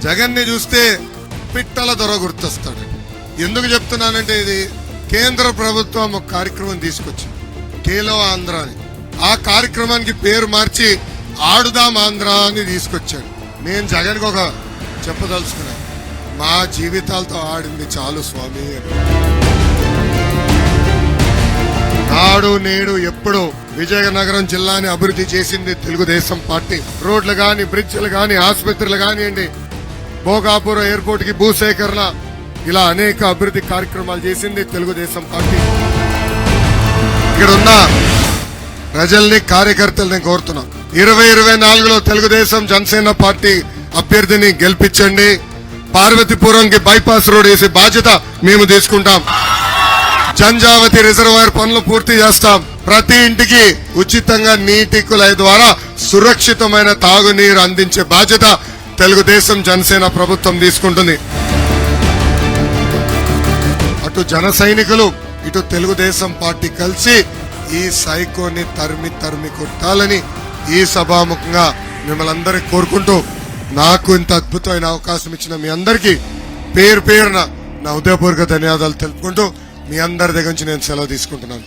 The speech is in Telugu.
జగన్ ని చూస్తే పిట్టల దొర గుర్తొస్తాడు. ఎందుకు చెప్తున్నానంటే ఇది కేంద్ర ప్రభుత్వం ఒక కార్యక్రమం తీసుకొచ్చింది, ఖేలో ఆంధ్ర అని. ఆ కార్యక్రమానికి పేరు మార్చి ఆడుదాం ఆంధ్ర అని తీసుకొచ్చాడు. నేను జగన్ కి ఒక చెప్పదలుచుకున్నాను, మా జీవితాలతో ఆడింది చాలు స్వామి అని. నాడు నేడు ఎప్పుడు విజయనగరం జిల్లాని అభివృద్ధి చేసింది తెలుగుదేశం పార్టీ. రోడ్లు గాని, బ్రిడ్జ్లు గాని, ఆసుపత్రులు కానివ్వండి, భోగాపురం ఎయిర్పోర్ట్ కి భూసేకరణ, ఇలా అనేక అభివృద్ధి కార్యక్రమాలు చేసింది తెలుగుదేశం పార్టీ. ఇక్కడ ఉన్న ప్రజల్ని, కార్యకర్తల్ని కోరుతున్నాం, 2024లో తెలుగుదేశం జనసేన పార్టీ అభ్యర్థిని గెలిపించండి. పార్వతీపురంకి బైపాస్ రోడ్ వేసే బాధ్యత మేము తీసుకుంటాం. జంజావతి రిజర్వాయర్ పనులు పూర్తి చేస్తాం. ప్రతి ఇంటికి ఉచితంగా నీటి కుళాయి ద్వారా సురక్షితమైన తాగునీరు అందించే బాధ్యత తెలుగుదేశం జనసేన ప్రభుత్వం తీసుకుంటుంది. అటు జన సైనికులు, ఇటు తెలుగుదేశం పార్టీ కలిసి ఈ సైకోని తరిమి కొట్టాలని ఈ సభాముఖంగా మిమ్మల్ని అందరికీ కోరుకుంటూ, నాకు ఇంత అద్భుతమైన అవకాశం ఇచ్చిన మీ అందరికీ పేరు పేరున నా హృదయపూర్వక ధన్యవాదాలు తెలుపుకుంటూ మీ అందరి దగ్గర నుంచి నేను సెలవు తీసుకుంటున్నాను.